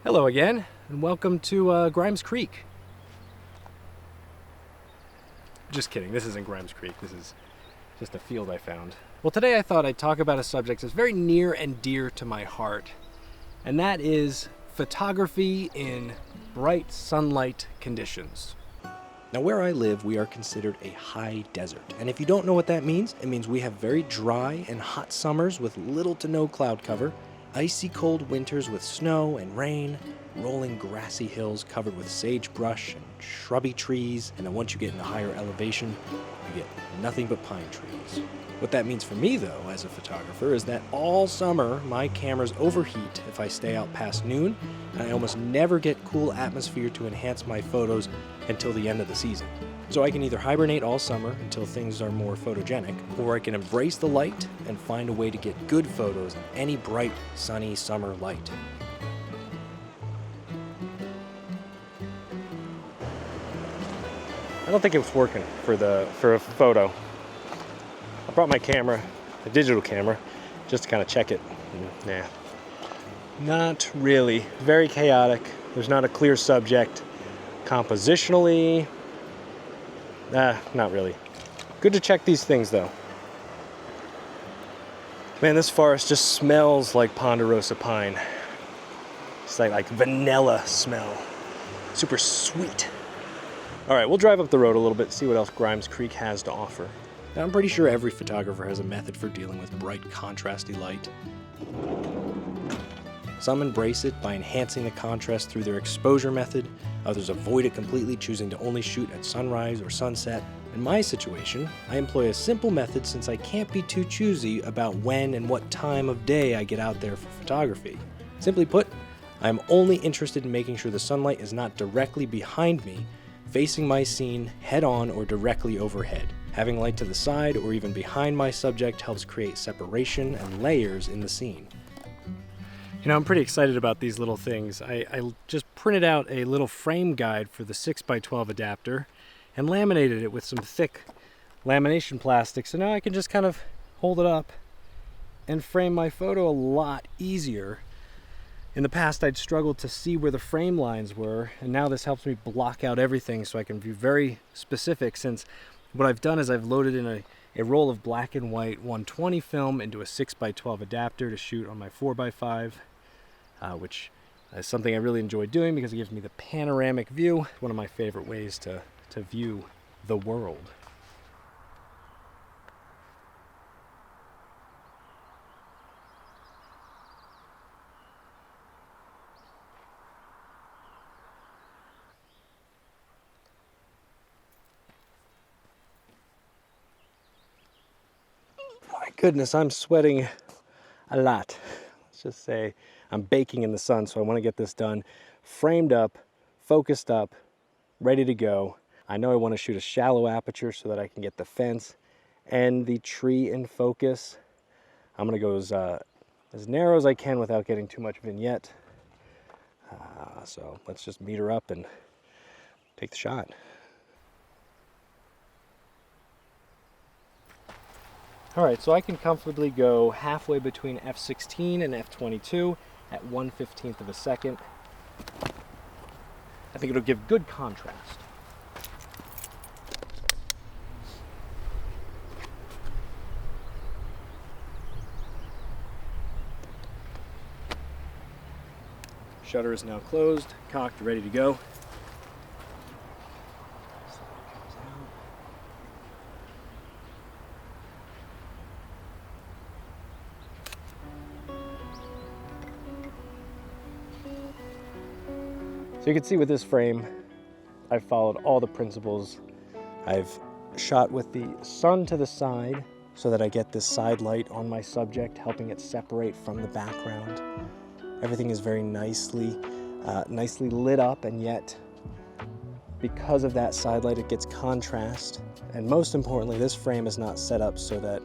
Hello again, and welcome to Grimes Creek. Just kidding, this isn't Grimes Creek, this is just a field I found. Well, today I thought I'd talk about a subject that's very near and dear to my heart, and that is photography in bright sunlight conditions. Now, where I live, we are considered a high desert, and if you don't know what that means, it means we have very dry and hot summers with little to no cloud cover, icy cold winters with snow and rain, rolling grassy hills covered with sagebrush and shrubby trees, and then once you get into higher elevation, you get nothing but pine trees. What that means for me, though, as a photographer, is that all summer my cameras overheat if I stay out past noon, and I almost never get cool atmosphere to enhance my photos until the end of the season. So I can either hibernate all summer until things are more photogenic, or I can embrace the light and find a way to get good photos in any bright, sunny summer light. I don't think it was working for a photo. I brought my camera, a digital camera, just to kind of check it. Nah, not really. Very chaotic. There's not a clear subject. Compositionally, not really. Good to check these things though. Man, this forest just smells like ponderosa pine. It's like vanilla smell. Super sweet. All right, we'll drive up the road a little bit, see what else Grimes Creek has to offer. Now, I'm pretty sure every photographer has a method for dealing with bright, contrasty light. Some embrace it by enhancing the contrast through their exposure method. Others avoid it completely, choosing to only shoot at sunrise or sunset. In my situation, I employ a simple method since I can't be too choosy about when and what time of day I get out there for photography. Simply put, I am only interested in making sure the sunlight is not directly behind me, facing my scene head-on or directly overhead. Having light to the side or even behind my subject helps create separation and layers in the scene. You know, I'm pretty excited about these little things. I just printed out a little frame guide for the 6x12 adapter and laminated it with some thick lamination plastic, so now I can just kind of hold it up and frame my photo a lot easier. In the past, I'd struggled to see where the frame lines were, and now this helps me block out everything so I can be very specific, since what I've done is I've loaded in a roll of black and white 120 film into a 6x12 adapter to shoot on my 4x5, which is something I really enjoy doing because it gives me the panoramic view, one of my favorite ways to view the world. My goodness, I'm sweating a lot. Let's just say I'm baking in the sun, so I want to get this done, framed up, focused up, ready to go. I know I want to shoot a shallow aperture so that I can get the fence and the tree in focus. I'm going to go as narrow as I can without getting too much vignette. So let's just meter up and take the shot. All right, so I can comfortably go halfway between f16 and f22 at 1/15 of a second. I think it'll give good contrast. Shutter is now closed, cocked, ready to go. So you can see with this frame, I've followed all the principles. I've shot with the sun to the side so that I get this side light on my subject, helping it separate from the background. Everything is very nicely lit up, and yet because of that side light, it gets contrast. And most importantly, this frame is not set up so that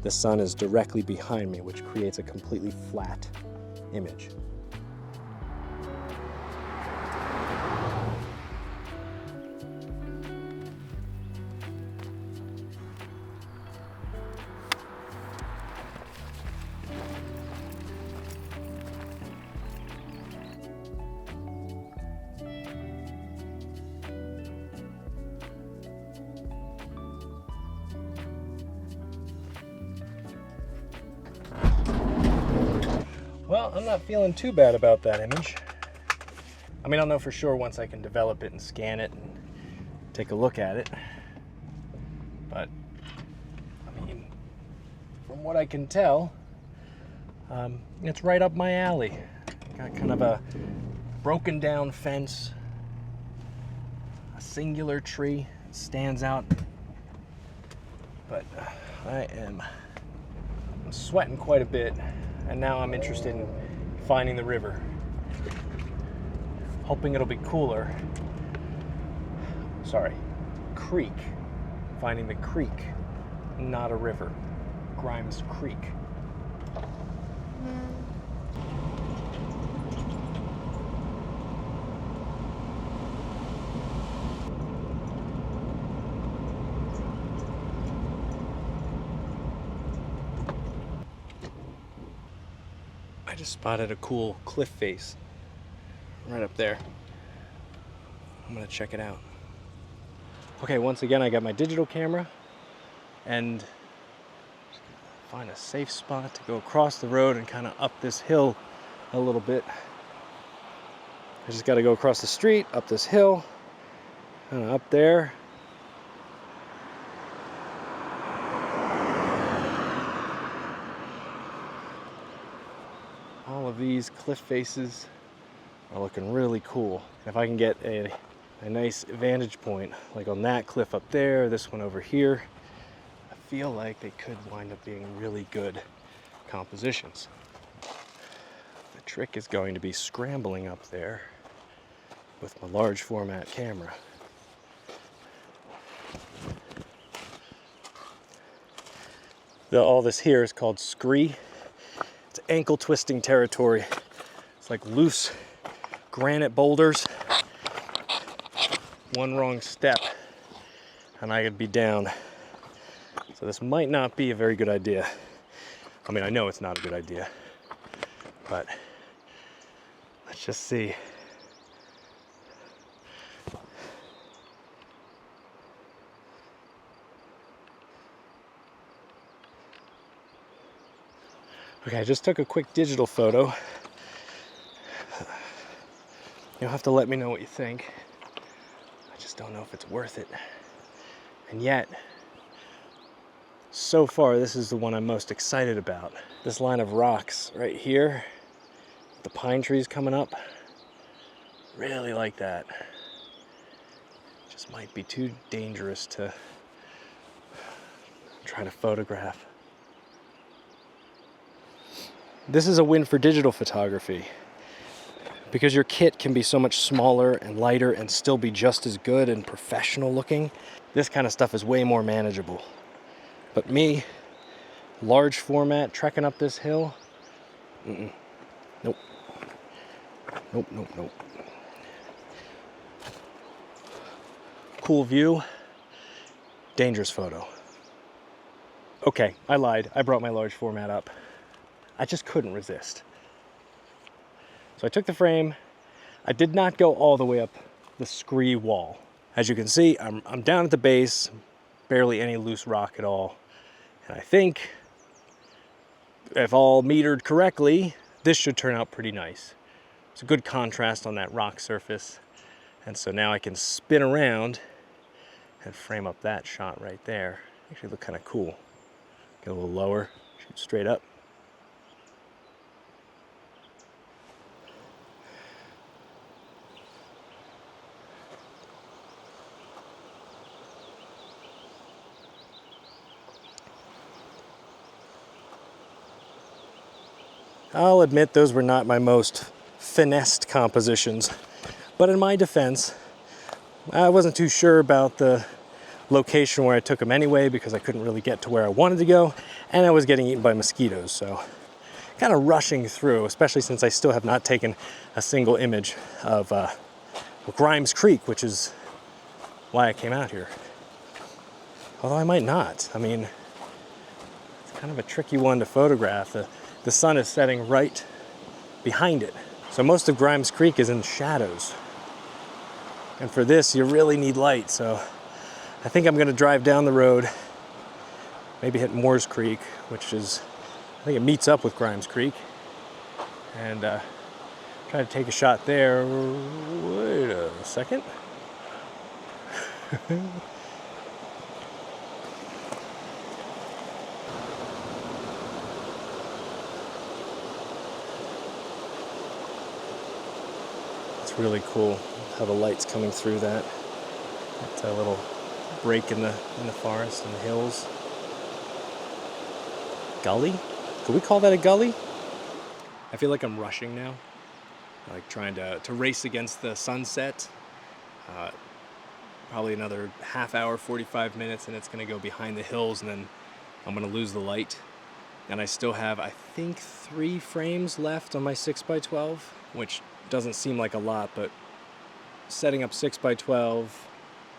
the sun is directly behind me, which creates a completely flat image. Well, I'm not feeling too bad about that image. I mean, I'll know for sure once I can develop it and scan it and take a look at it. But, I mean, from what I can tell, it's right up my alley. Got kind of a broken down fence, a singular tree that stands out. But I'm sweating quite a bit, and now I'm interested in finding the river. Hoping it'll be cooler. Sorry, creek. Finding the creek, not a river. Grimes Creek. I just spotted a cool cliff face right up there. I'm gonna check it out. Okay, once again, I got my digital camera and just gonna find a safe spot to go across the road and kind of up this hill a little bit. I just got to go across the street, up this hill, kind of up there. All of these cliff faces are looking really cool. If I can get a nice vantage point, like on that cliff up there, this one over here, I feel like they could wind up being really good compositions. The trick is going to be scrambling up there with my large format camera. All this here is called scree. It's ankle twisting territory. It's like loose granite boulders. One wrong step and I could be down. So this might not be a very good idea. I mean, I know it's not a good idea, but let's just see. Okay, I just took a quick digital photo. You'll have to let me know what you think. I just don't know if it's worth it. And yet, so far, this is the one I'm most excited about. This line of rocks right here, the pine trees coming up, really like that. Just might be too dangerous to try to photograph. This is a win for digital photography because your kit can be so much smaller and lighter and still be just as good and professional looking. This kind of stuff is way more manageable. But me, large format, trekking up this hill, nope. Nope. Cool view, dangerous photo. Okay, I lied. I brought my large format up. I just couldn't resist. So I took the frame. I did not go all the way up the scree wall. As you can see, I'm down at the base, barely any loose rock at all. And I think, if all metered correctly, this should turn out pretty nice. It's a good contrast on that rock surface. And so now I can spin around and frame up that shot right there. Actually look kind of cool. Get a little lower, shoot straight up. I'll admit those were not my most finessed compositions, but in my defense, I wasn't too sure about the location where I took them anyway because I couldn't really get to where I wanted to go, and I was getting eaten by mosquitoes, so kind of rushing through, especially since I still have not taken a single image of Grimes Creek, which is why I came out here. Although I might not. I mean, it's kind of a tricky one to photograph. The sun is setting right behind it. So most of Grimes Creek is in shadows. And for this, you really need light. So I think I'm gonna drive down the road, maybe hit Moores Creek, which is, I think it meets up with Grimes Creek. and try to take a shot there. Wait a second. It's really cool how the light's coming through that. It's a little break in the forest and the hills. Gully? Could we call that a gully? I feel like I'm rushing now, like trying to race against the sunset. Probably another half hour, 45 minutes, and it's going to go behind the hills, and then I'm going to lose the light. And I still have, I think, 3 frames left on my 6x12, which doesn't seem like a lot, but setting up 6x12,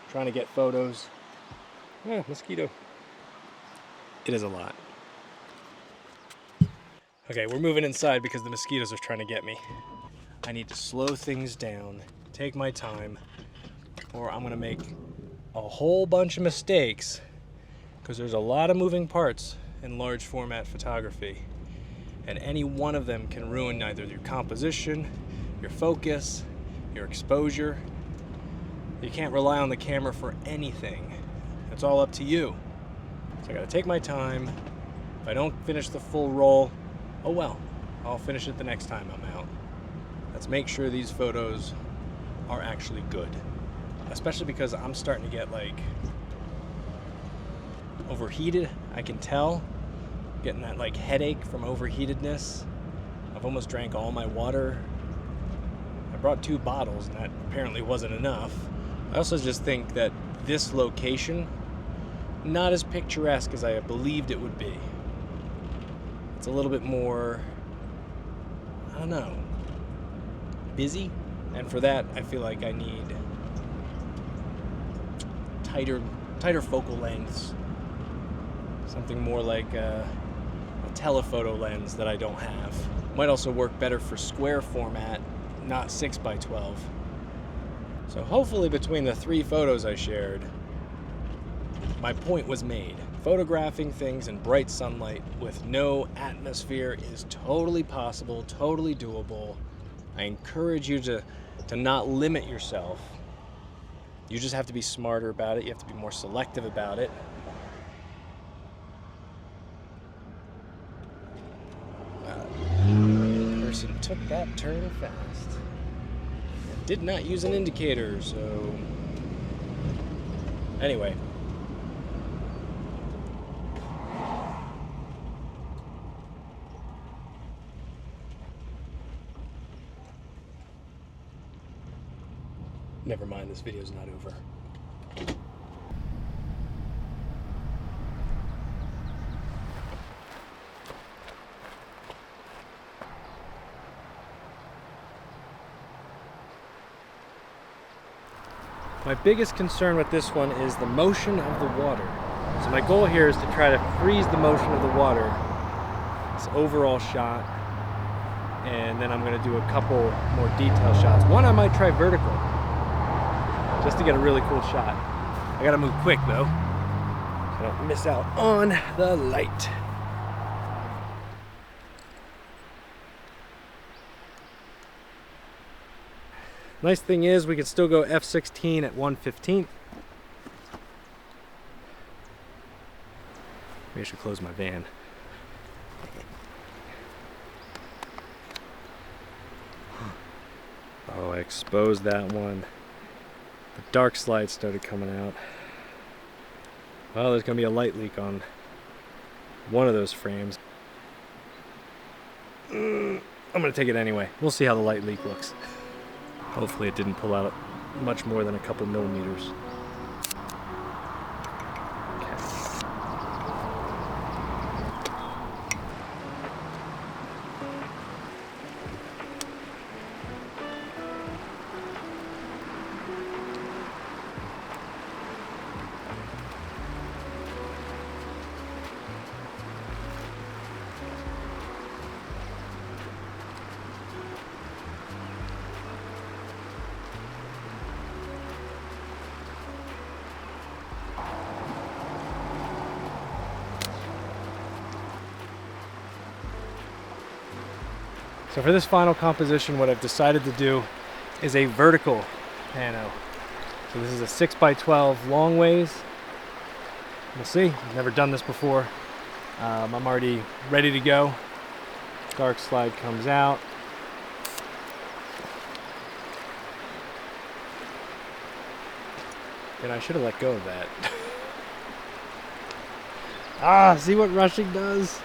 trying to get photos. Oh, mosquito. It is a lot. Okay, we're moving inside because the mosquitoes are trying to get me. I need to slow things down, take my time, or I'm gonna make a whole bunch of mistakes because there's a lot of moving parts in large format photography, and any one of them can ruin either your composition, your focus, your exposure. You can't rely on the camera for anything. It's all up to you. So I gotta take my time. If I don't finish the full roll, oh well, I'll finish it the next time I'm out. Let's make sure these photos are actually good. Especially because I'm starting to get like overheated. I can tell. Getting that like headache from overheatedness. I've almost drank all my water. I brought 2 bottles and that apparently wasn't enough. I also just think that this location, not as picturesque as I believed it would be. It's a little bit more, I don't know, busy. And for that, I feel like I need tighter focal lengths. Something more like a telephoto lens that I don't have. Might also work better for square format, not 6x12. So hopefully between the 3 photos I shared, my point was made. Photographing things in bright sunlight with no atmosphere is totally possible, totally doable. I encourage you to not limit yourself. You just have to be smarter about it. You have to be more selective about it. The person took that turn fast. And did not use an indicator, so... Anyway. Never mind, this video's not over. My biggest concern with this one is the motion of the water. So my goal here is to try to freeze the motion of the water, this overall shot, and then I'm going to do a couple more detail shots. One I might try vertical, just to get a really cool shot. I gotta move quick though, so I don't miss out on the light. Nice thing is we can still go f/16 at 1/15. Maybe I should close my van. Oh, I exposed that one. The dark slide started coming out. Well, there's gonna be a light leak on one of those frames. I'm gonna take it anyway. We'll see how the light leak looks. Hopefully it didn't pull out much more than a couple millimeters. So for this final composition, what I've decided to do is a vertical pano. So this is a 6x12 long ways. We'll see, I've never done this before. I'm already ready to go. Dark slide comes out. And I should have let go of that. See what rushing does?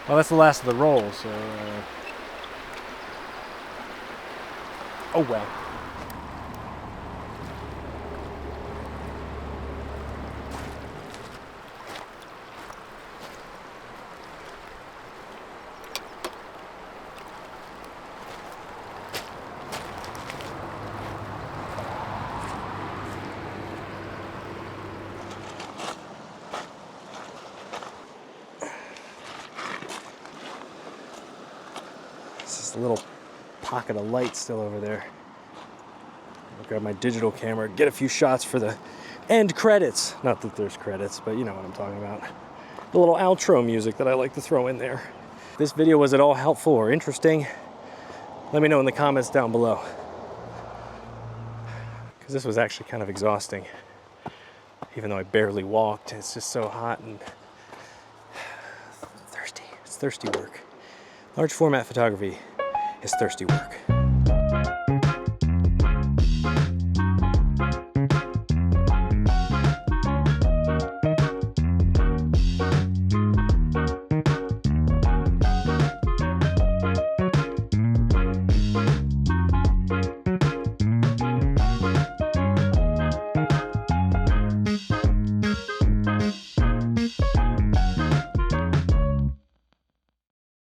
Well, that's the last of the roll, so... oh well. A little pocket of light still over there. I'll grab my digital camera, get a few shots for the end credits. Not that there's credits, but you know what I'm talking about. The little outro music that I like to throw in there. If this video was at all helpful or interesting, let me know in the comments down below. Because this was actually kind of exhausting. Even though I barely walked, it's just so hot and thirsty. It's thirsty work. Large format photography is thirsty work.